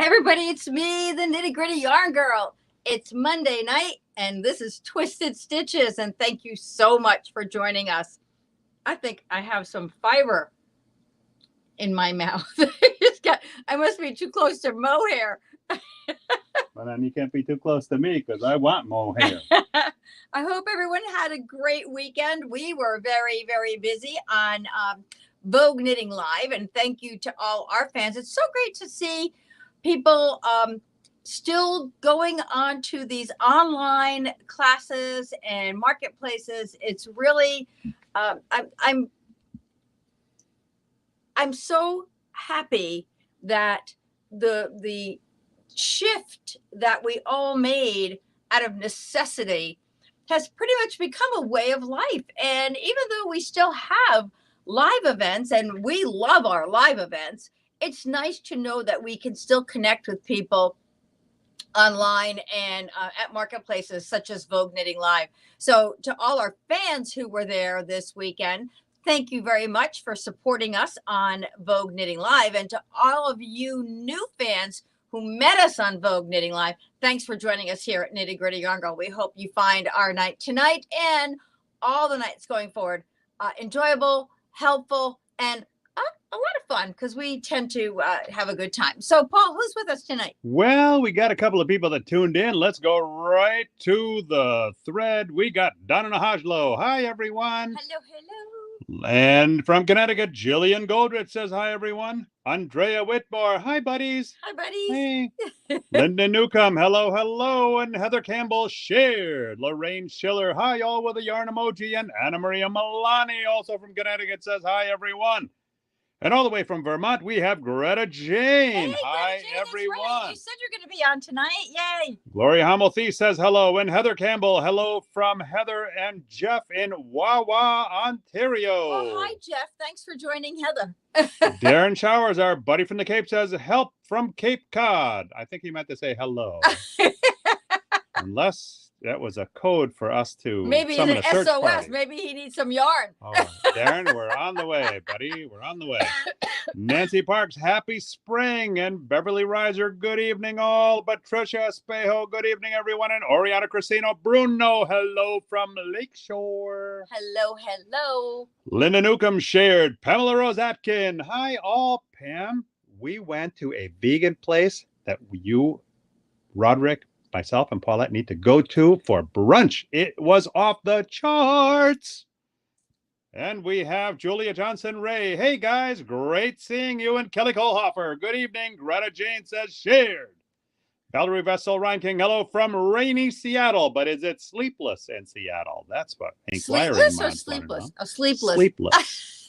Everybody, it's me, the Nitty Gritty Yarn Girl. It's Monday night, and this is Twisted Stitches, and thank you so much for joining us. I think I have some fiber in my mouth. I must be too close to mohair. Well, then you can't be too close to me because I want mohair. I hope everyone had a great weekend. We were very, very busy on Vogue Knitting Live, and thank you to all our fans. It's so great to see people still going on to these online classes and marketplaces. It's really, I'm so happy that the shift that we all made out of necessity has pretty much become a way of life. And even though we still have live events, and we love our live events, it's nice to know that we can still connect with people online and at marketplaces such as Vogue Knitting Live. So to all our fans who were there this weekend, thank you very much for supporting us on Vogue Knitting Live. And to all of you new fans who met us on Vogue Knitting Live, thanks for joining us here at Nitty Gritty Yarn Girl. We hope you find our night tonight and all the nights going forward enjoyable, helpful, and a lot of fun because we tend to have a good time. So, Paul, who's with us tonight? Well, we got a couple of people that tuned in. Let's go right to the thread. We got Donna Nahajlo. Hi, everyone. Hello, hello. And from Connecticut, Jillian Goldrich says hi, everyone. Andrea Whitmore. Hi, buddies. Hi, buddies. Hey. Linda Newcomb. Hello, hello. And Heather Campbell shared. Lorraine Schiller. Hi, all with a yarn emoji. And Anna Maria Milani, also from Connecticut, says hi, everyone. And all the way from Vermont, we have Greta Jane. Hey, hi, Greta Jane, everyone. That's right. You said you're going to be on tonight. Yay. Gloria Hamilton says hello. And Heather Campbell, hello from Heather and Jeff in Wawa, Ontario. Oh, hi, Jeff. Thanks for joining Heather. Darren Showers, our buddy from the Cape, says help from Cape Cod. I think he meant to say hello. Unless that was a code for us to maybe summon an a search SOS. party. Maybe he needs some yarn. Oh, Darren, we're on the way, buddy. We're on the way. Nancy Parks, happy spring. And Beverly Reiser, good evening, all. Patricia Espejo, good evening, everyone. And Oriana Crisino Bruno, hello from Lakeshore. Hello, hello. Linda Newcomb shared. Pamela Rose Atkin, hi, all. Pam, we went to a vegan place that you, Roderick, myself, and Paulette need to go to for brunch. It was off the charts. And we have Julia Johnson Ray. Hey, guys, great seeing you. And Kelly Kohlhofer, good evening. Greta Jane says shared. Valerie Vessel Reinking, hello from rainy Seattle. But is it sleepless in Seattle? That's what Hank Sleepless or sleepless? Oh, sleepless. Sleepless.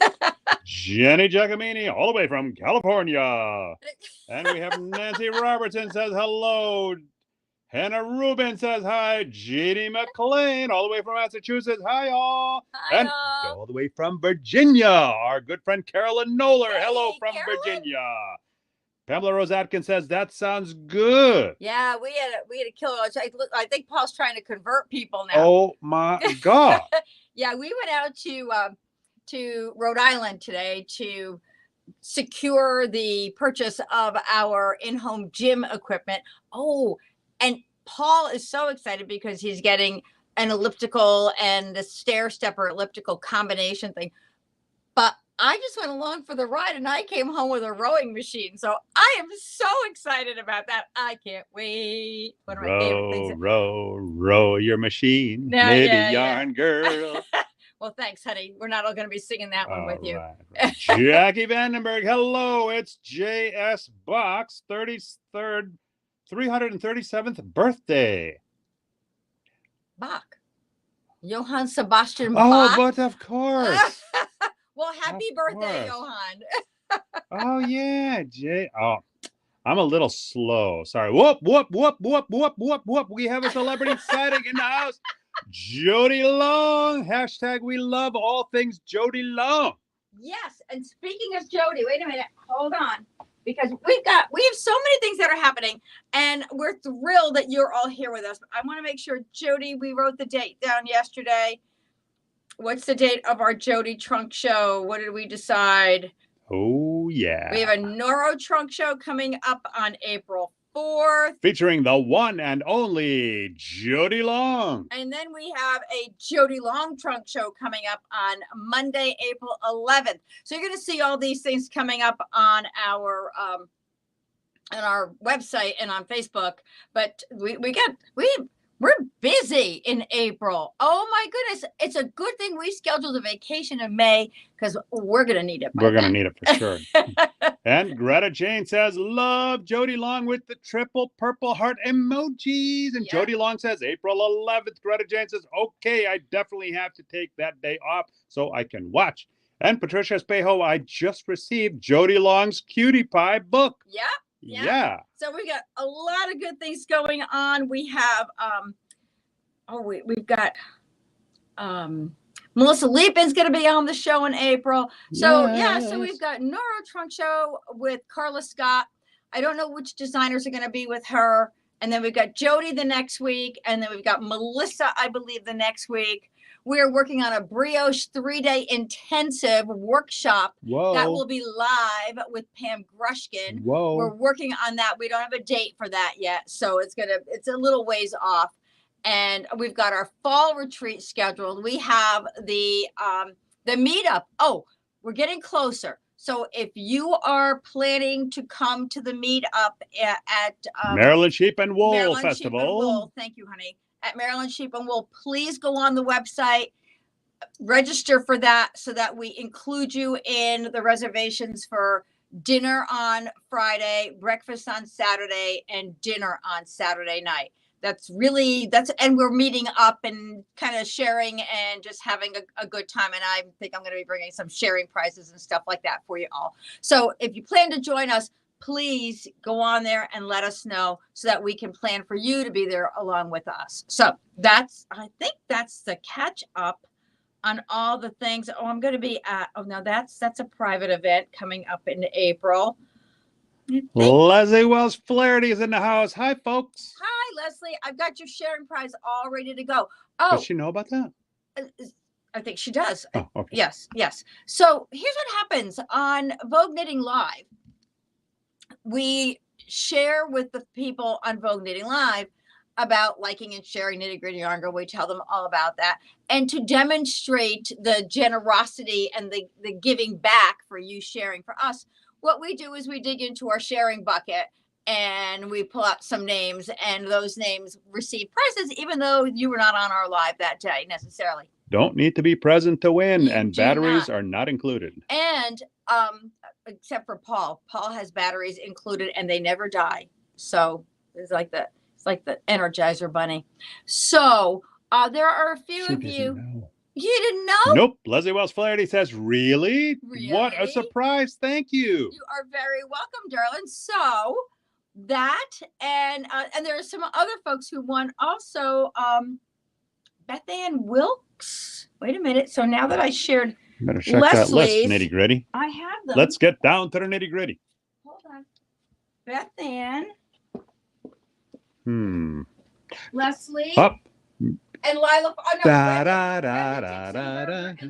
Jenny Giacomini, all the way from California. And we have Nancy Robertson says hello. Hannah Rubin says hi. Jeannie McLean, all the way from Massachusetts. Hi, all. Hi, and all. all the way from Virginia, our good friend Carolyn Noller. Hey, hello from Carolyn. Virginia. Pamela Rose Atkins says that sounds good. Yeah, we had a killer. I think Paul's trying to convert people now. Oh my God. Yeah, we went out to Rhode Island today to secure the purchase of our in-home gym equipment. Oh, and Paul is so excited because he's getting an elliptical and the stair stepper elliptical combination thing. But I just went along for the ride and I came home with a rowing machine. So I am so excited about that. I can't wait. One of my favorite things. Row your machine. Knitty yarn girl. Well, thanks, honey. We're not all going to be singing that one with you. Right. Jackie Vandenberg, hello. It's J.S. Box, 337th birthday. Bach. Johann Sebastian Bach. Oh, but of course. Well, happy birthday, Johann. Oh, yeah, Jay. Oh, I'm a little slow. Sorry. Whoop, whoop, whoop, whoop, whoop, whoop, whoop. We have a celebrity sighting in the house. Jody Long. Hashtag we love all things Jody Long. Yes. And speaking of Jody, wait a minute. Hold on. Because we have so many things that are happening and we're thrilled that you're all here with us. I want to make sure, Jody, we wrote the date down yesterday. What's the date of our Jody Trunk show? What did we decide? Oh, yeah. We have a Noro trunk show coming up on April 4th. Featuring the one and only Jody Long. And then we have a Jody Long trunk show coming up on Monday, April 11th. So you're going to see all these things coming up on our website and on Facebook. But we're busy in April. Oh my goodness. It's a good thing we scheduled a vacation in May because we're going to need it. We're going to need it for sure. And Greta Jane says, love Jody Long with the triple purple heart emojis. And Jody Long says, April 11th. Greta Jane says, okay, I definitely have to take that day off so I can watch. And Patricia Espejo, I just received Jody Long's Cutie Pie book. Yeah. So we got a lot of good things going on. We have, we've got Melissa Leapin's going to be on the show in April. So so we've got Nora Trunk Show with Carla Scott. I don't know which designers are going to be with her. And then we've got Jody the next week. And then we've got Melissa, I believe, the next week. We're working on a brioche 3-day intensive workshop that will be live with Pam Grushkin. We're working on that. We don't have a date for that yet. So it's a little ways off. And we've got our fall retreat scheduled. We have the meetup. Oh, we're getting closer. So if you are planning to come to the meetup at Maryland Sheep and Wool Festival. Sheep and Wool. Thank you, honey. At Maryland Sheep and Wool, please go on the website, register for that so that we include you in the reservations for dinner on Friday, breakfast on Saturday, and dinner on Saturday night. And we're meeting up and kind of sharing and just having a good time. And I think I'm going to be bringing some sharing prizes and stuff like that for you all. So if you plan to join us, please go on there and let us know so that we can plan for you to be there along with us. So I think that's the catch up on all the things. Oh, I'm going to be at, that's a private event coming up in April. Leslie Wells Flaherty is in the house. Hi, folks. Hi, Leslie. I've got your sharing prize all ready to go. Oh, does she know about that? I think she does. Oh, okay. Yes. So here's what happens on Vogue Knitting Live. We share with the people on Vogue Knitting Live about liking and sharing Nitty Gritty Yarn Girl. We tell them all about that. And to demonstrate the generosity and the giving back for you sharing for us, what we do is we dig into our sharing bucket and we pull out some names, and those names receive prizes, even though you were not on our live that day necessarily. Don't need to be present to win, and batteries are not included. And except for Paul. Paul has batteries included, and they never die. So it's like the Energizer Bunny. So there are a few of you. You didn't know? Nope. Leslie Wells Flaherty says, really? What a surprise. Thank you. You are very welcome, darling. So that, and there are some other folks who won also. Beth Ann Wilkes. Wait a minute. So now that I shared better check that list, Nitty Gritty. I have them. Let's get down to the nitty gritty. Hold on. Beth Ann. Leslie. Up. And Lila. Oh, no, and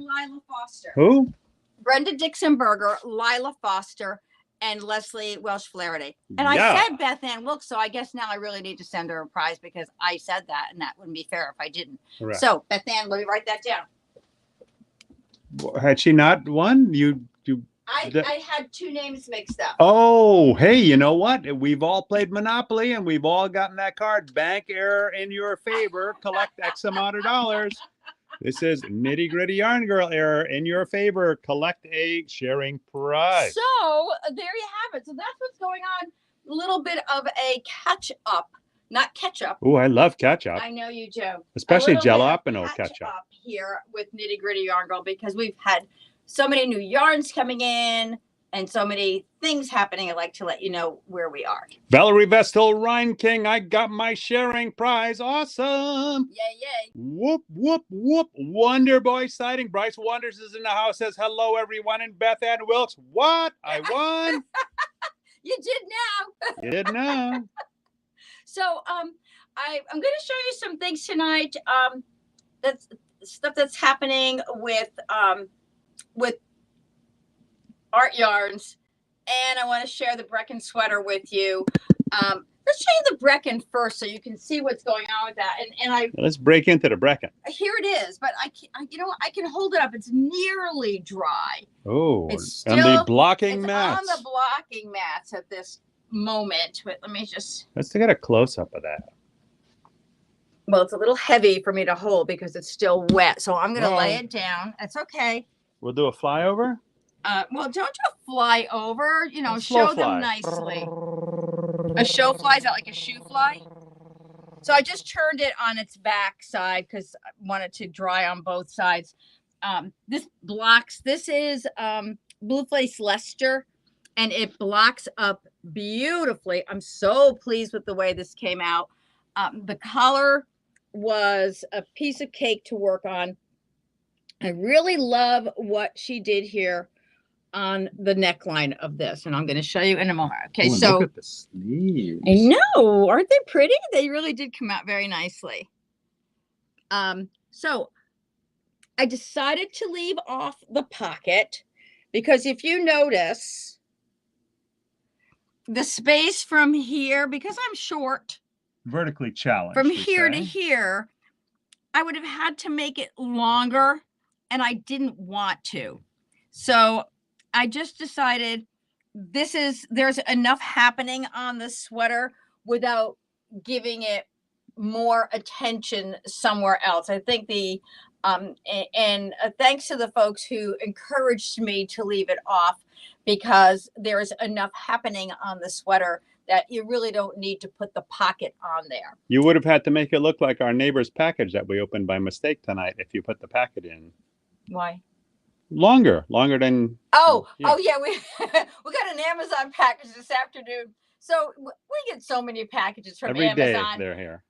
Lila Foster. Who? Brenda Dixonberger, Lila Foster, and Leslie Welsh Flaherty. And I said Beth Ann Wilkes, so I guess now I really need to send her a prize because I said that, and that wouldn't be fair if I didn't. Correct. So Beth Ann, let me write that down. Had she not won? I had two names mixed up. Oh, hey, you know what? We've all played Monopoly and we've all gotten that card. Bank error in your favor. Collect X amount of dollars. This is Nitty Gritty Yarn Girl error in your favor. Collect a sharing prize. So there you have it. So that's what's going on. A little bit of a catch up, not ketchup. Oh, I love ketchup. I know you do. Especially jalapeno ketchup. Here with Nitty Gritty Yarn Girl because we've had so many new yarns coming in and so many things happening. I'd like to let you know where we are. Valerie Vestal, Rhine King, I got my sharing prize. Awesome. Yay. Whoop, whoop, whoop. Wonder Boy sighting. Bryce Wonders is in the house, says hello, everyone. And Beth Ann Wilkes, what? I won. You did now. You did now. So I'm going to show you some things tonight. That's stuff that's happening with Art Yarns, and I want to share the Brecken sweater with you. Let's show you the Brecken first so you can see what's going on with that. Let's break into the Brecken. Here it is, but you know what? I can hold it up. It's nearly dry. Oh, it's still on the blocking mats. on the blocking mats at this moment. But let me just. Let's get a close up of that. Well, it's a little heavy for me to hold because it's still wet. So I'm going to lay it down. That's okay. We'll do a flyover. Well, don't do a fly over. You know, show them nicely. A show fly, is that like a shoe fly? So I just turned it on its back side because I wanted to dry on both sides. This blocks. This is Blue Face Leicester, and it blocks up beautifully. I'm so pleased with the way this came out. The collar was a piece of cake to work on. I really love what she did here on the neckline of this, and I'm going to show you in a moment. Okay, so look at the sleeves. I know, aren't they pretty? They really did come out very nicely. So I decided to leave off the pocket because if you notice the space from here, because I'm short, vertically challenged from here to here, I would have had to make it longer, and I didn't want to. So I just decided there's enough happening on the sweater without giving it more attention somewhere else. I think thanks to the folks who encouraged me to leave it off, because there's enough happening on the sweater that you really don't need to put the pocket on there. You would have had to make it look like our neighbor's package that we opened by mistake tonight if you put the packet in. Why? Longer than. Yeah, we got an Amazon package this afternoon. So we get so many packages from Amazon. Day They're here.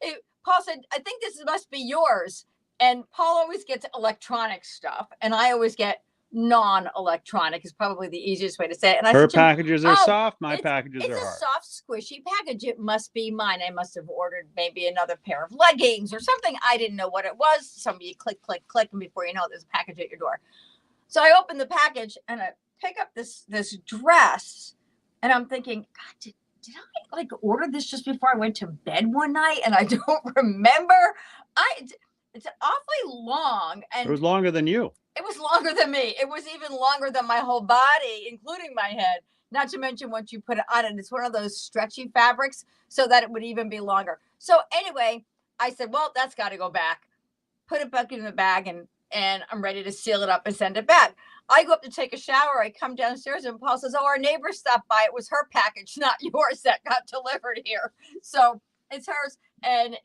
Paul said, I think this must be yours. And Paul always gets electronic stuff, and I always get non-electronic is probably the easiest way to say it. And her packages are soft, my packages are hard. It's a soft, squishy package. It must be mine. I must have ordered maybe another pair of leggings or something. I didn't know what it was. Somebody click, and before you know it, there's a package at your door. So I open the package and I pick up this dress, and I'm thinking, God, did I like order this just before I went to bed one night? And I don't remember. It's awfully long, and it was longer than you. It was longer than me. It was even longer than my whole body, including my head. Not to mention once you put it on, and it's one of those stretchy fabrics so that it would even be longer. So anyway, I said, well, that's got to go back. Put it back in the bag, and I'm ready to seal it up and send it back. I go up to take a shower. I come downstairs, and Paul says, oh, our neighbor stopped by. It was her package, not yours, that got delivered here. So it's hers, and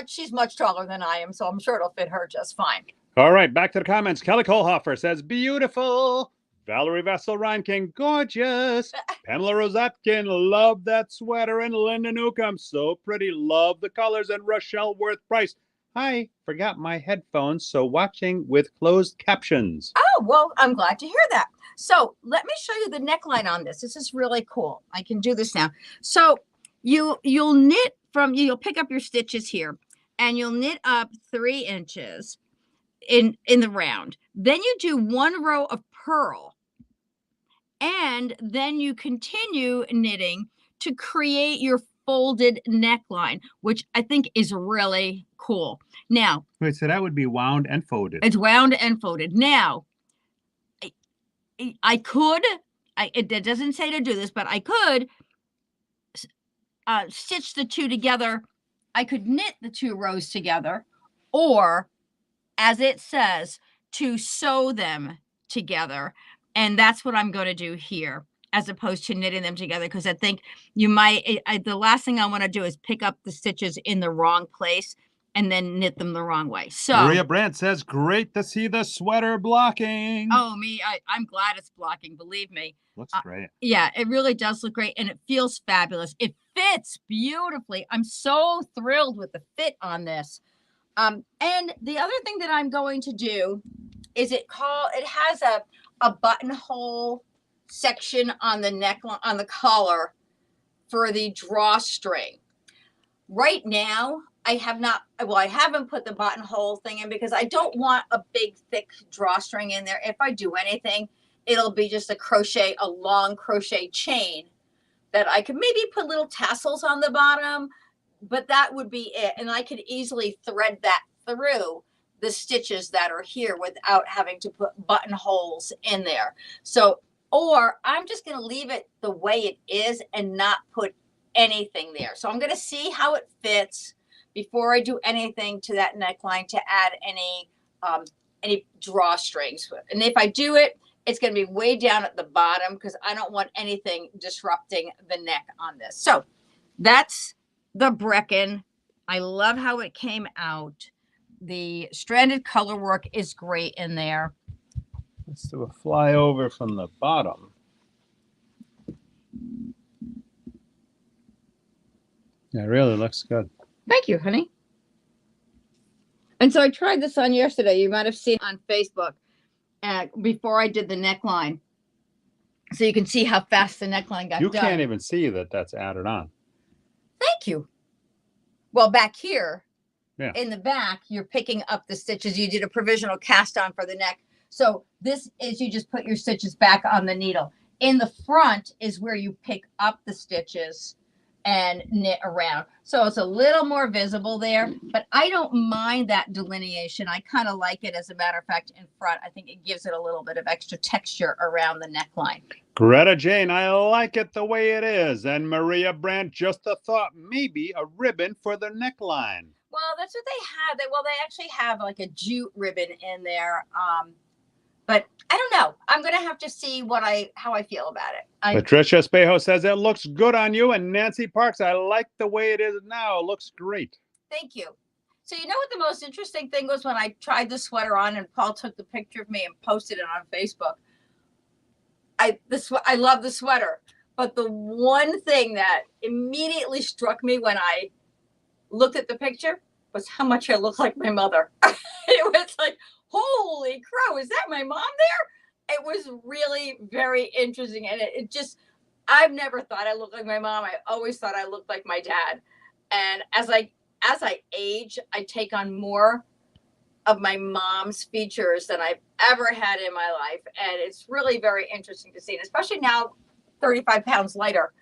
she's much taller than I am, so I'm sure it'll fit her just fine. All right, back to the comments. Kelly Kohlhofer says, beautiful. Valerie Vessel Reinking, gorgeous. Pamela Rosetkin, love that sweater. And Linda Newcomb, so pretty. Love the colors. And Rochelle Worth Price, I forgot my headphones, so watching with closed captions. Oh, well, I'm glad to hear that. So let me show you the neckline on this. This is really cool. I can do this now. So you'll knit you'll pick up your stitches here, and you'll knit up 3 inches in the round. Then you do 1 row of purl, and then you continue knitting to create your folded neckline, which I think is really cool. Now, wait, so that would be wound and folded. It's wound and folded. Now, it doesn't say to do this, but I could stitch the 2 together. I could knit the 2 rows together, or as it says, to sew them together. And that's what I'm going to do here, as opposed to knitting them together, because I think you might, the last thing I want to do is pick up the stitches in the wrong place and then knit them the wrong way. So Maria Brandt says, great to see the sweater blocking. Oh, I'm glad it's blocking, believe me. Looks great. Yeah, it really does look great, and it feels fabulous. It fits beautifully. I'm so thrilled with the fit on this. And the other thing that I'm going to do is it has a buttonhole section on the neckline, on the collar for the drawstring. Right now, I haven't put the buttonhole thing in because I don't want a big, thick drawstring in there. If I do anything, it'll be just a long crochet chain that I could maybe put little tassels on the bottom, but that would be it. And I could easily thread that through the stitches that are here without having to put buttonholes in there. So, or I'm just going to leave it the way it is and not put anything there. So I'm going to see how it fits before I do anything to that neckline to add any drawstrings. And if I do it, it's going to be way down at the bottom because I don't want anything disrupting the neck on this. So that's the Brecken. I love how it came out. The stranded color work is great in there. Let's do a flyover from the bottom. Yeah, it really looks good. Thank you, honey. And so I tried this on yesterday. You might have seen on Facebook before I did the neckline. So you can see how fast the neckline got done. You can't even see that that's added on. Thank you. Well, back here, yeah, in the back, you're picking up the stitches. You did a provisional cast on for the neck. So this is, you just put your stitches back on the needle. In the front is where you pick up the stitches and knit around. So it's a little more visible there, but I don't mind that delineation. I kind of like it. As a matter of fact, in front, I think it gives it a little bit of extra texture around the neckline. Greta Jane, I like it the way it is. And Maria Brandt, just a thought, maybe a ribbon for the neckline. Well, that's what they have. They actually have like a jute ribbon in there. But I don't know. I'm going to have to see how I feel about it. Patricia Espejo says it looks good on you. And Nancy Parks, I like the way it is now. It looks great. Thank you. So you know what the most interesting thing was when I tried the sweater on and Paul took the picture of me and posted it on Facebook. I love the sweater, but the one thing that immediately struck me when I looked at the picture was how much I look like my mother. It was like, holy crow, is that my mom there? It was really very interesting. And it just, I've never thought I looked like my mom. I always thought I looked like my dad. And as I age, I take on more of my mom's features than I've ever had in my life. And it's really very interesting to see. And especially now, 35 pounds lighter,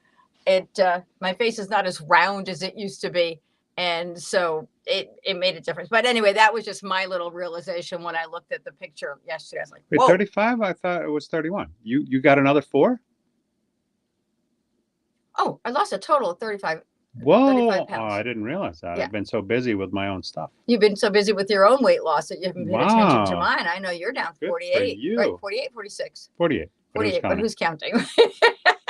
my face is not as round as it used to be. And so it made a difference. But anyway, that was just my little realization when I looked at the picture yesterday. I was like, whoa. Wait, 35? I thought it was 31. You got another 4? Oh, I lost a total of 35. Whoa. 35 pounds. Oh, I didn't realize that. Yeah. I've been so busy with my own stuff. You've been so busy with your own weight loss that you haven't paid attention to mine. I know you're down 48, right? 48, 46. 48. 48, but who's counting?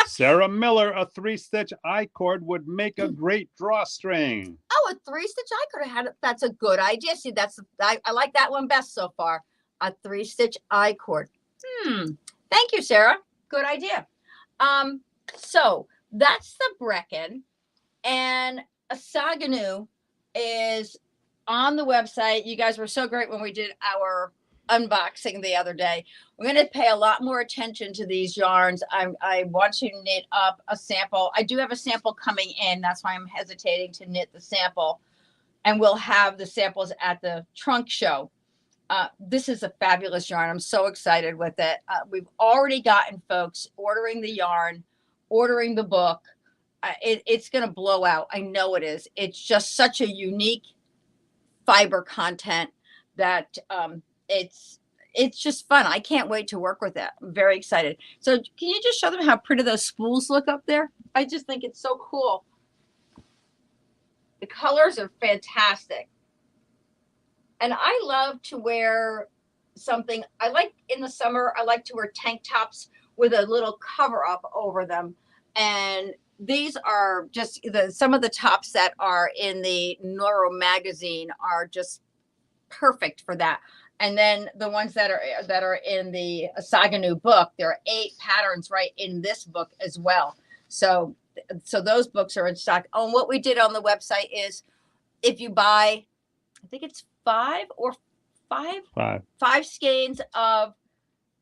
Sarah Miller, a 3-stitch I-cord would make a great drawstring. Oh, a 3-stitch I-cord. That's a good idea. See, I like that one best so far. A 3-stitch I-cord. Thank you, Sarah. Good idea. So that's the Brecken, and a Saganu is on the website. You guys were so great when we did our unboxing the other day. We're going to pay a lot more attention to these yarns. I want to knit up a sample. I do have a sample coming in. That's why I'm hesitating to knit the sample. And we'll have the samples at the trunk show. This is a fabulous yarn. I'm so excited with it. We've already gotten folks ordering the yarn, ordering the book. It's going to blow out. I know it is. It's just such a unique fiber content that it's just fun. I can't wait to work with it. I'm very excited. So can you just show them how pretty those spools look up there? I just think it's so cool. The colors are fantastic. And I love to wear something. I like in the summer, I like to wear tank tops with a little cover up over them. And these are just some of the tops that are in the Neuro magazine are just perfect for that. And then the ones that are in the Saganu book, there are 8 patterns right in this book as well. So those books are in stock. Oh, and what we did on the website is if you buy, I think it's 5 skeins of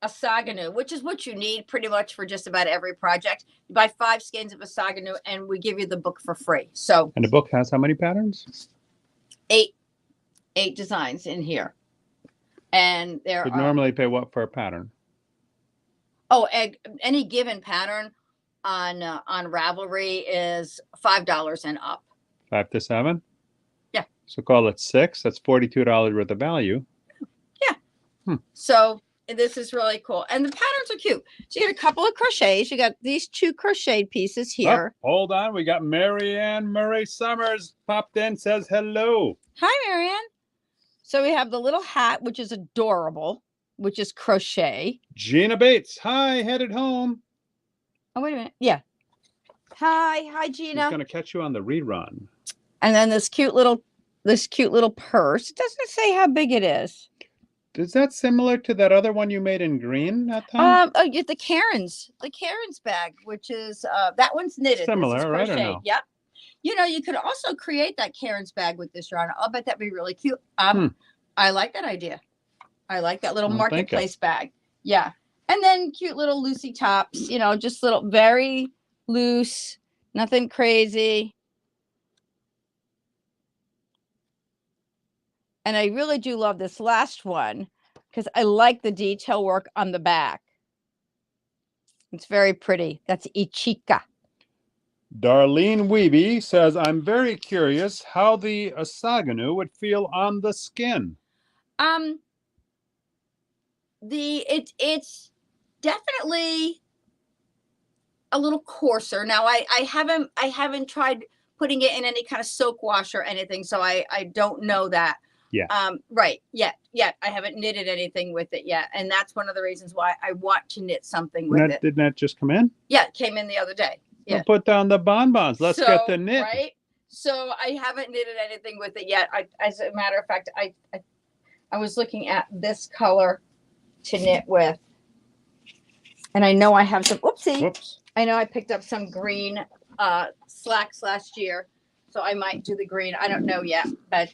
a Saganu, which is what you need pretty much for just about every project. You buy 5 skeins of a Saganu and we give you the book for free. So, and the book has how many patterns? 8 designs in here. And there You'd normally pay what for a pattern? Oh, any given pattern on Ravelry is $5 and up. 5 to 7. Yeah. So call it 6. That's $42 worth of value. Yeah. So this is really cool, and the patterns are cute. So you get a couple of crochets. You got these 2 crocheted pieces here. Oh, hold on, we got Marianne Murray Summers popped in, says hello. Hi, Marianne. So we have the little hat, which is adorable, which is crochet. Gina Bates, hi, headed home. Oh, wait a minute. Yeah. Hi, Gina. She's gonna catch you on the rerun. And then this cute little purse. It doesn't say how big it is. Is that similar to that other one you made in green that time? Oh, the Karen's bag, which is that one's knitted. Similar, right? Or no? Yep. You know, you could also create that Karen's bag with this yarn. I'll bet that'd be really cute. I like that idea. I like that little marketplace bag. Yeah. And then cute little loosey tops, you know, just little, very loose, nothing crazy. And I really do love this last one because I like the detail work on the back. It's very pretty. That's Ichika. Darlene Weeby says, I'm very curious how the Asaganu would feel on the skin. It's definitely a little coarser. Now I haven't tried putting it in any kind of soak wash or anything, so I don't know that. Yeah. Right. Yet I haven't knitted anything with it yet, and that's one of the reasons why I want to knit something with it. Didn't that just come in? Yeah, it came in the other day. Yeah. We'll put down the bonbons. Let's get the knit. Right. So I haven't knitted anything with it yet. As a matter of fact, I was looking at this color to knit with, and I know I have some. Oopsie. Whoops. I know I picked up some green slacks last year, so I might do the green. I don't know yet, but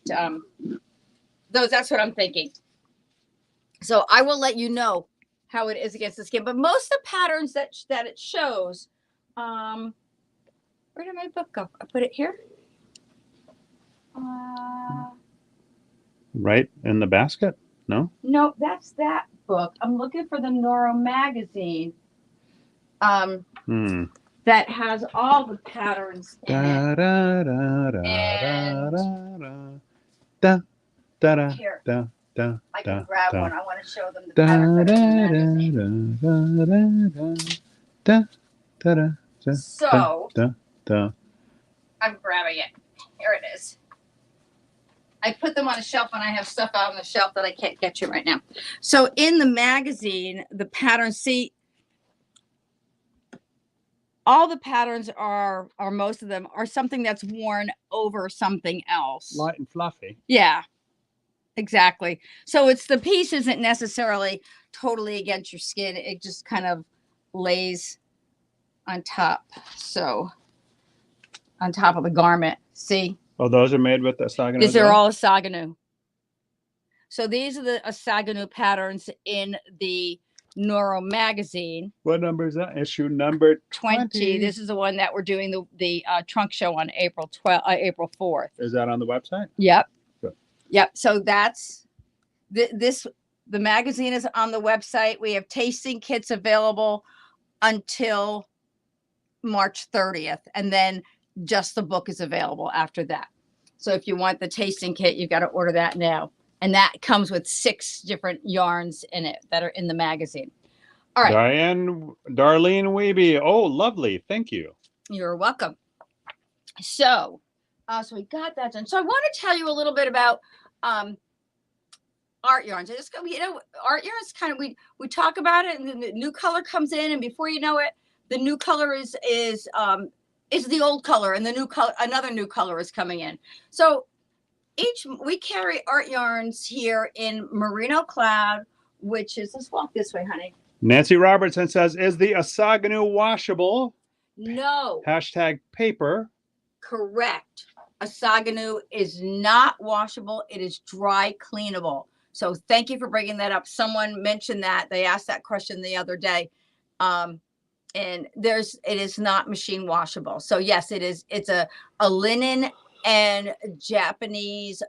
that's what I'm thinking. So I will let you know how it is against the skin. But most of the patterns that it shows, where did my book go? I put it here. Right in the basket? No? No, that's that book. I'm looking for the Noro magazine. That has all the patterns in it. Here, I can grab one. I want to show them the patterns that are in the magazine. So, I'm grabbing it. Here it is. I put them on a shelf, and I have stuff out on the shelf that I can't get to right now. So in the magazine, the patterns, see, all the patterns are, or most of them, are something that's worn over something else. Light and fluffy. Yeah, exactly. So the piece isn't necessarily totally against your skin. It just kind of lays on top. So on top of the garment, see? Oh, those are made with Asaganu? These are all Asaganu. So these are the Asaganu patterns in the Noro magazine. What number is that? Issue number 20. This is the one that we're doing the trunk show on April 4th. Is that on the website? Yep. Good. Yep. So that's the magazine is on the website. We have tasting kits available until March 30th, and then just the book is available after that. So if you want the tasting kit, you've got to order that now. And that comes with 6 different yarns in it that are in the magazine. All right. Darlene Weeby. Oh, lovely. Thank you. You're welcome. So we got that done. So I want to tell you a little bit about art yarns. Art yarns kind of, we talk about it, and then the new color comes in, and before you know it, the new color is the old color, and the new color, another new color is coming in. So we carry art yarns here in Merino Cloud, which is, let's walk this way, honey. Nancy Robertson says, is the Asaganu washable? No. Hashtag paper. Correct. Asaganu is not washable. It is dry cleanable. So thank you for bringing that up. Someone mentioned that. They asked that question the other day. And it is not machine washable. So yes, it is. It's a linen and a Japanese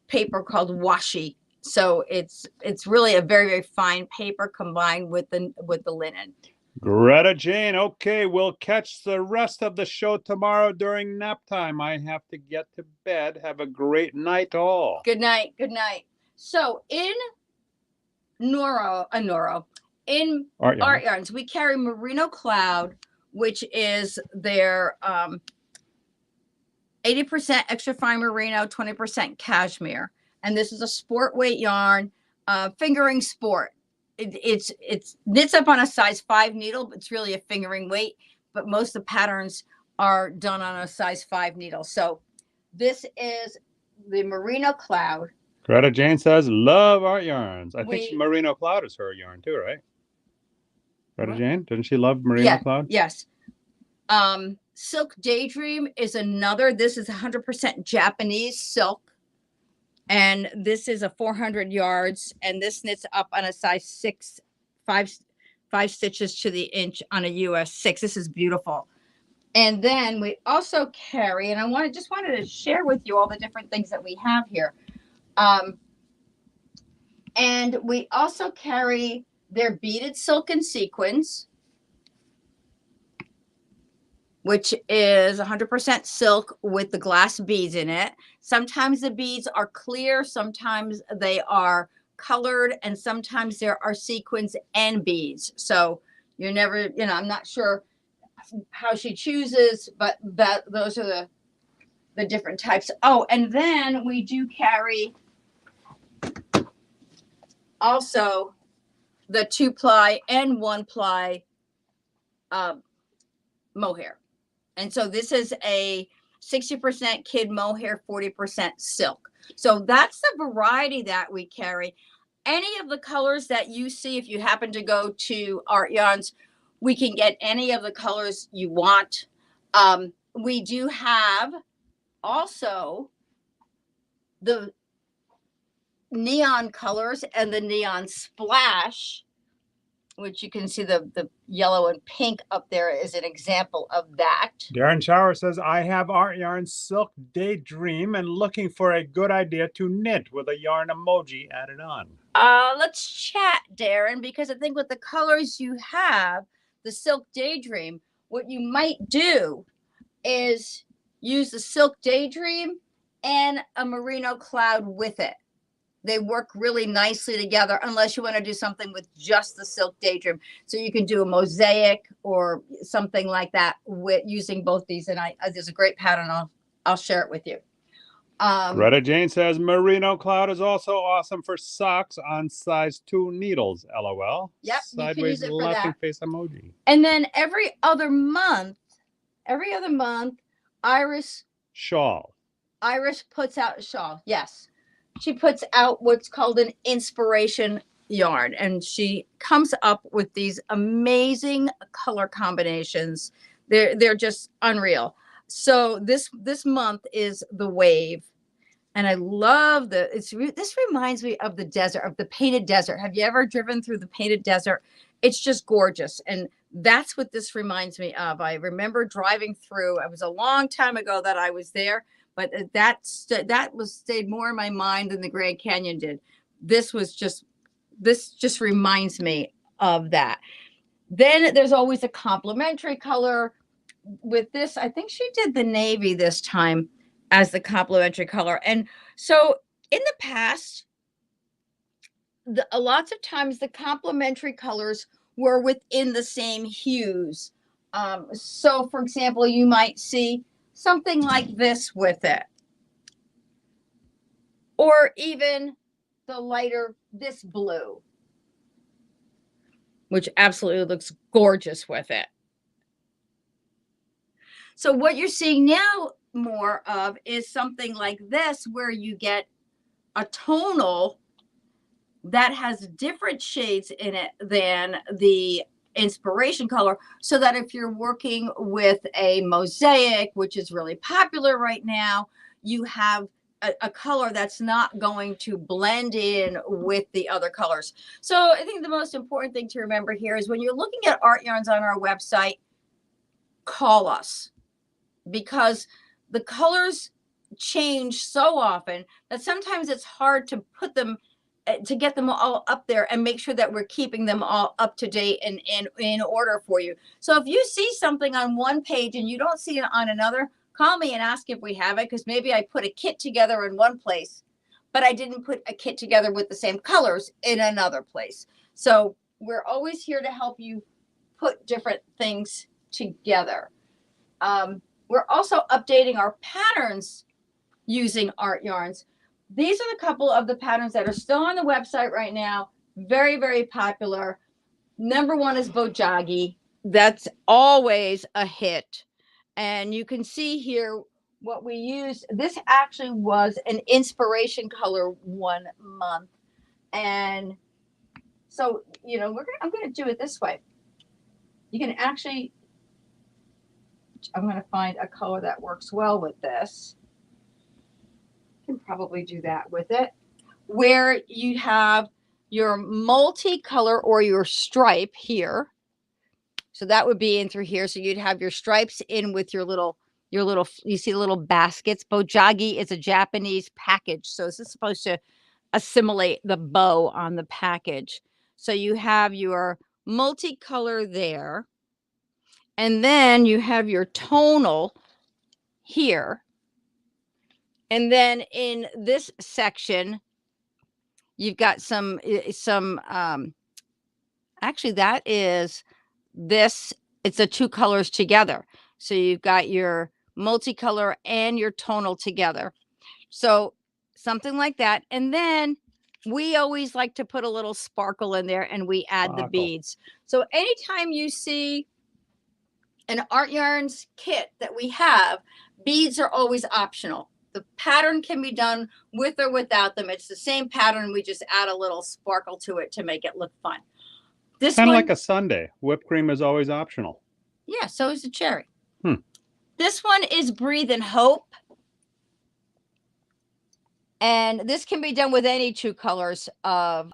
paper called washi. So it's really a very, very fine paper combined with the linen. Greta Jane, okay, we'll catch the rest of the show tomorrow during nap time. I have to get to bed. Have a great night all. Good night. Good night. So in in ArtYarns, we carry Merino Cloud, which is their 80% extra fine merino, 20% cashmere. And this is a sport weight yarn, fingering sport. It's knits up on a size 5 needle, but it's really a fingering weight. But most of the patterns are done on a size 5 needle. So this is the Merino Cloud. Greta Jane says, love ArtYarns. I think Merino Cloud is her yarn too, right? Greta Jane, didn't she love Merino Cloud? Yes. Silk Daydream is another. This is 100% Japanese silk. And this is a 400 yards. And this knits up on a size 6, 5 stitches to the inch on a US 6. This is beautiful. And then we also carry, and I just wanted to share with you all the different things that we have here. And we also carry their beaded silken sequins, which is 100% silk with the glass beads in it. Sometimes the beads are clear, sometimes they are colored, and sometimes there are sequins and beads. So you're never, I'm not sure how she chooses, but those are the different types. Oh, and then we do carry also the 2-ply and 1-ply mohair. And so this is a 60% kid mohair, 40% silk. So that's the variety that we carry. Any of the colors that you see, if you happen to go to ArtYarns, we can get any of the colors you want. We do have also the neon colors and the neon splash, which you can see the yellow and pink up there is an example of that. Darren Shower says, I have ArtYarns Silk Daydream and looking for a good idea to knit with a yarn emoji added on. Let's chat, Darren, because I think with the colors you have, the Silk Daydream, what you might do is use the Silk Daydream and a Merino Cloud with it. They work really nicely together unless you want to do something with just the Silk Daydream. So you can do a mosaic or something like that with using both these. And there's a great pattern. I'll share it with you. Greta Jane says Merino Cloud is also awesome for socks on size 2 needles. LOL. Yep. Sideways laughing face emoji. And then every other month, Iris puts out a shawl. Yes. She puts out what's called an inspiration yarn, and she comes up with these amazing color combinations. They're just unreal. So this month is the wave, and I love this reminds me of the desert, of the painted desert. Have you ever driven through the painted desert? It's just gorgeous, and that's what this reminds me of. I remember driving through. It was a long time ago that I was there. But that stayed more in my mind than the Grand Canyon did. This just reminds me of that. Then there's always a complementary color with this. I think she did the navy this time as the complementary color. And so in the past, lots of times the complementary colors were within the same hues. So for example, you might see something like this with it, or even the lighter, this blue, which absolutely looks gorgeous with it. So what you're seeing now more of is something like this, where you get a tonal that has different shades in it than the inspiration color, so that if you're working with a mosaic, which is really popular right now, you have a color that's not going to blend in with the other colors. So I think the most important thing to remember here is when you're looking at ArtYarns on our website, call us, because the colors change so often that sometimes it's hard to put them to get them all up there and make sure that we're keeping them all up to date and in order for you. So if you see something on one page and you don't see it on another, call me and ask if we have it, because maybe I put a kit together in one place, but I didn't put a kit together with the same colors in another place. So we're always here to help you put different things together. We're also updating our patterns using ArtYarns. These are a couple of the patterns that are still on the website right now. Very, very popular. Number one is Bojagi. That's always a hit. And you can see here what we used. This actually was an inspiration color 1 month. And so, you know, I'm going to do it this way. You can actually, I'm going to find a color that works well with this. Can probably do that with it, where you have your multicolor or your stripe here. So that would be in through here. So you'd have your stripes in with your little, you see the little baskets. Bojagi is a Japanese package. So this is supposed to assimilate the bow on the package. So you have your multicolor there. And then you have your tonal here. And then in this section, you've got actually that is this, it's the two colors together. So you've got your multicolor and your tonal together. So something like that. And then we always like to put a little sparkle in there, and we add the beads. So anytime you see an ArtYarns kit that we have, beads are always optional. The pattern can be done with or without them. It's the same pattern. We just add a little sparkle to it to make it look fun. This kind of like a sundae. Whipped cream is always optional. Yeah, so is the cherry. This one is Breathe and Hope. And this can be done with any two colors of,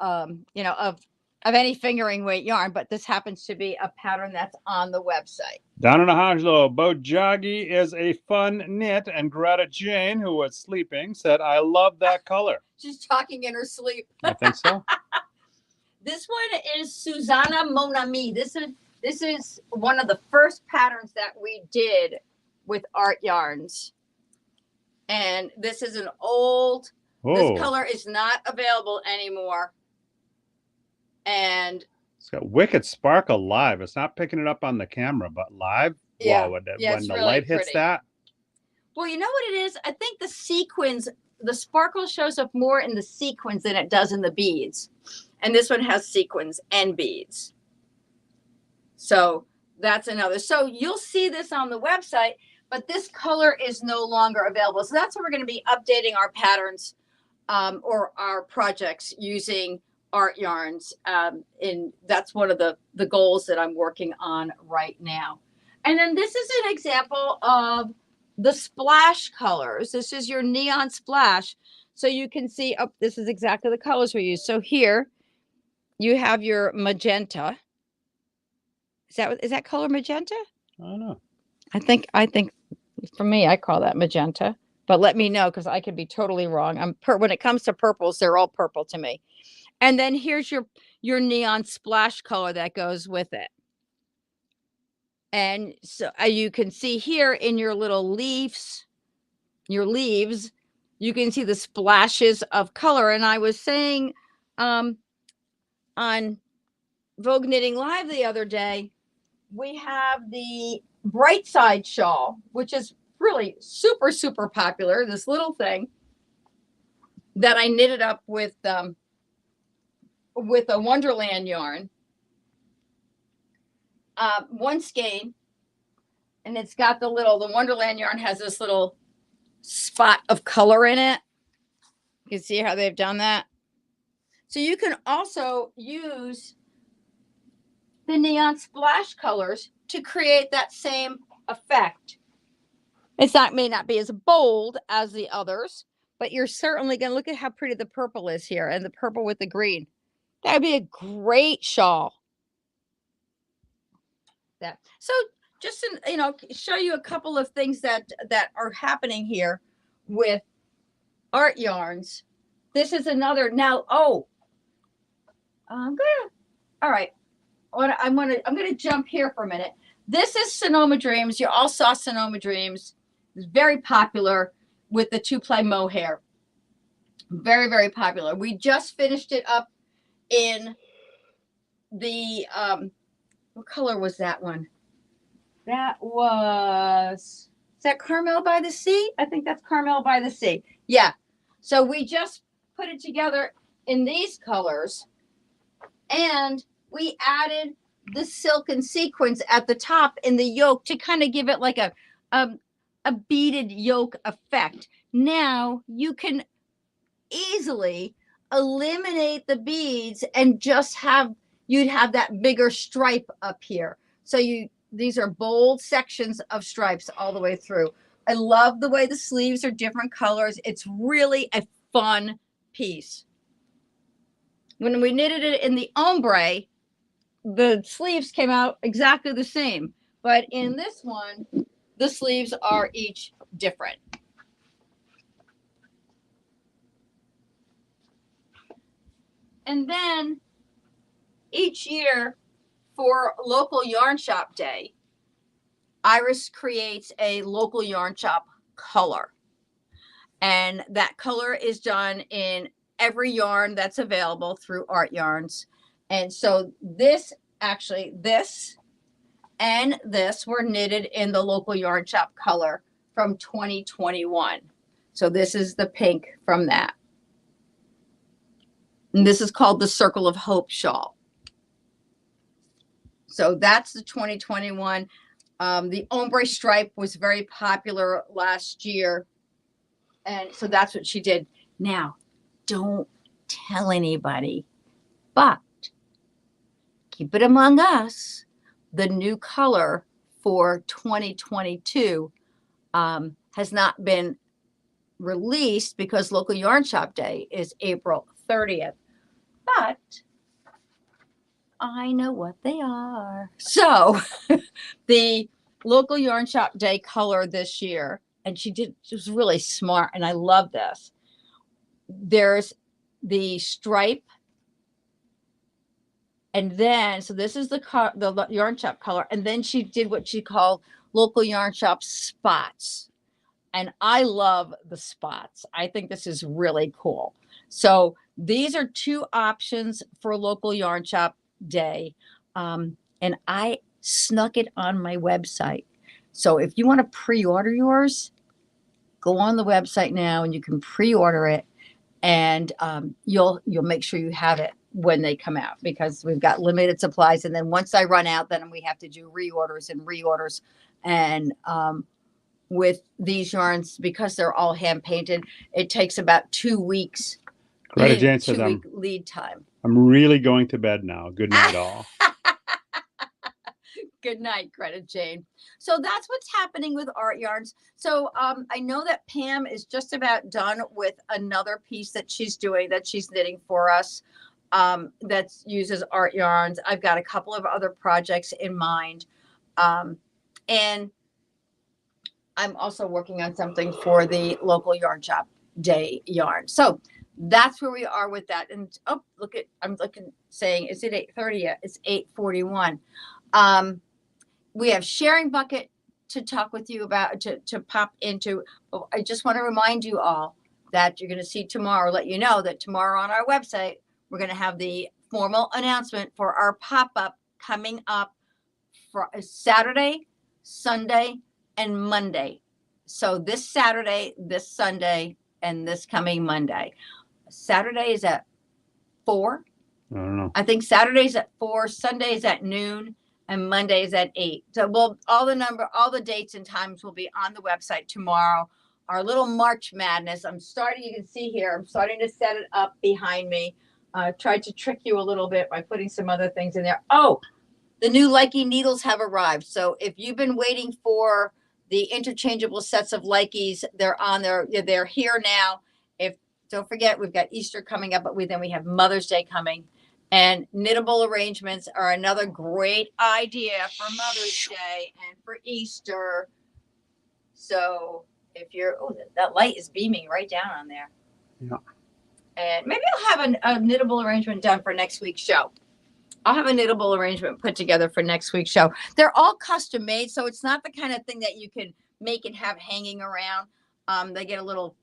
you know, of any fingering weight yarn, but this happens to be a pattern that's on the website. Down in Ahajlo, Bojagi is a fun knit, and Greta Jane, who was sleeping, said, I love that color. She's talking in her sleep. I think so. This one is Susana Monami. This is one of the first patterns that we did with ArtYarns. And this is an old, this color is not available anymore. And it's got wicked sparkle live. It's not picking it up on the camera, but live, yeah, wow, when the really light hits that. Well, you know what it is? I think the sequins, the sparkle shows up more in the sequins than it does in the beads. And this one has sequins and beads. So that's another. So you'll see this on the website, but this color is no longer available. So that's where we're going to be updating our patterns or our projects using ArtYarns. And that's one of the goals that I'm working on right now. And then this is an example of the splash colors. This is your neon splash. So you can see, oh, this is exactly the colors we use. So here you have your magenta. Is that color magenta? I don't know. I think for me, I call that magenta, but let me know, because I could be totally wrong. When it comes to purples, they're all purple to me. And then here's your neon splash color that goes with it. And so you can see here in your little leaves, you can see the splashes of color. And I was saying on Vogue Knitting Live the other day, we have the Bright Side shawl, which is really super, super popular. This little thing that I knitted up with a Wonderland yarn, one skein, and it's got the Wonderland yarn has this little spot of color in it. You can see how they've done that. So you can also use the neon splash colors to create that same effect. May not be as bold as the others, but you're certainly going to look at how pretty the purple is here, and the purple with the green. That would be a great shawl. So just to, show you a couple of things that are happening here with ArtYarns. This is another now. Oh, All right. I'm gonna jump here for a minute. This is Sonoma Dreams. You all saw Sonoma Dreams. It's very popular with the 2-ply mohair. Very, very popular. We just finished it up in the what color was that one? That was, is that Carmel by the Sea? I think that's Carmel by the Sea. Yeah. So we just put it together in these colors, and we added the silken sequins at the top in the yoke to kind of give it like a beaded yoke effect. Now you can easily eliminate the beads and just you'd have that bigger stripe up here. So these are bold sections of stripes all the way through. I love the way the sleeves are different colors. It's really a fun piece. When we knitted it in the ombre, the sleeves came out exactly the same, but in this one, the sleeves are each different. And then each year for local yarn shop day, Iris creates a local yarn shop color. And that color is done in every yarn that's available through ArtYarns. And so this and this were knitted in the local yarn shop color from 2021. So this is the pink from that. And this is called the Circle of Hope shawl. So that's the 2021. The ombre stripe was very popular last year. And so that's what she did. Now, don't tell anybody, but keep it among us. The new color for 2022 has not been released because local yarn shop day is April 30th. But I know what they are. So the local yarn shop day color this year, and she was really smart, and I love this. There's the stripe, and then so this is the yarn shop color, and then she did what she called local yarn shop spots. And I love the spots. I think this is really cool. So these are 2 options for local yarn shop day. And I snuck it on my website. So if you want to pre-order yours, go on the website now and you can pre-order it. And you'll make sure you have it when they come out, because we've got limited supplies. And then once I run out, then we have to do reorders and reorders. And with these yarns, because they're all hand painted, it takes about 2 weeks. Greta Jane says, 2 week lead time. I'm really going to bed now. Good night, all. Good night, Greta Jane. So that's what's happening with ArtYarns. So I know that Pam is just about done with another piece that she's doing, that she's knitting for us, that uses ArtYarns. I've got a couple of other projects in mind. And I'm also working on something for the local yarn shop day yarn. So that's where we are with that. And oh, look at, I'm looking, saying, is it 8:30 yet? It's 8:41. We have sharing bucket to talk with you about, to pop into. I just want to remind you all that you're going to see tomorrow, let you know that tomorrow on our website, we're going to have the formal announcement for our pop-up coming up for Saturday, Sunday, and Monday. So this Saturday, this Sunday, and this coming Monday. Saturday is at 4. I don't know. I think Saturday's at 4, Sunday's at noon, and Monday's at 8. So all the dates and times will be on the website tomorrow. Our little March Madness. You can see here, I'm starting to set it up behind me. Tried to trick you a little bit by putting some other things in there. Oh, the new Likey needles have arrived. So if you've been waiting for the interchangeable sets of Likeys, they're on there. They're here now. Don't forget, we've got Easter coming up, but then we have Mother's Day coming. And knittable arrangements are another great idea for Mother's Day and for Easter. So if you're, that light is beaming right down on there. Yeah. And maybe I'll have a knittable arrangement done for next week's show. I'll have a knittable arrangement put together for next week's show. They're all custom made, so it's not the kind of thing that you can make and have hanging around. They get a little,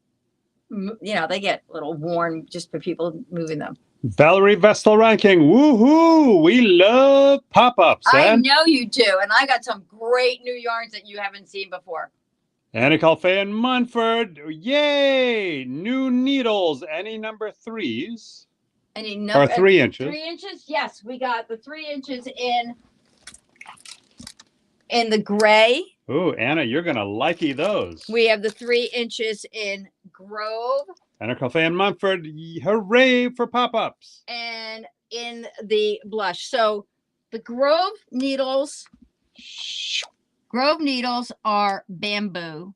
they get a little worn just for people moving them. Valerie Vestal ranking. Woohoo! We love pop-ups. I know you do, and I got some great new yarns that you haven't seen before. Annie Calfay and Munford. Yay! New needles. Any number 3s? Any number? Or 3 inches? 3 inches? Yes, we got the 3 inches in the gray. Ooh, Anna, you're gonna likey those. We have the 3 inches in Grove. Anna Calfay and Munford. Hooray for pop-ups! And in the blush. So the Grove needles. Grove needles are bamboo,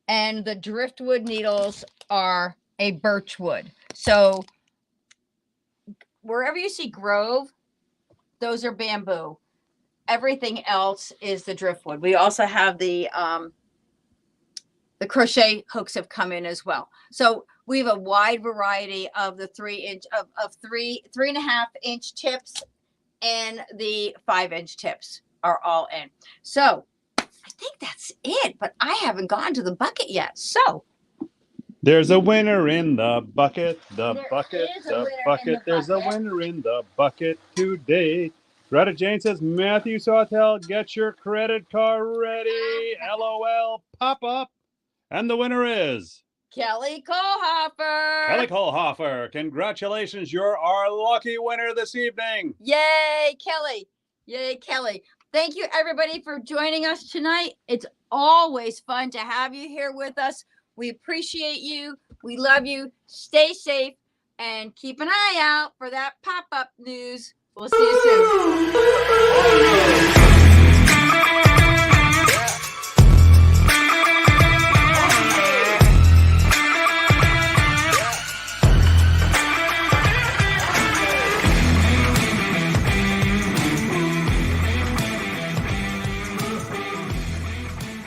and the driftwood needles are a birchwood. So wherever you see Grove, those are bamboo. Everything else is the driftwood. We also have the crochet hooks have come in as well. So we have a wide variety of the 3 and a half inch tips, and the 5 inch tips are all in. So I think that's it, but I haven't gone to the bucket yet. So there's a winner in the bucket, the There bucket, is a the winner in bucket. the There's a bucket. winner in the bucket today. Greta Jane says, Matthew Sawtell, get your credit card ready. LOL, pop up. And the winner is Kelly Kohlhofer. Kelly Kohlhofer. Congratulations, you're our lucky winner this evening. Yay, Kelly. Yay, Kelly. Thank you, everybody, for joining us tonight. It's always fun to have you here with us. We appreciate you. We love you. Stay safe and keep an eye out for that pop-up news. We'll see you soon.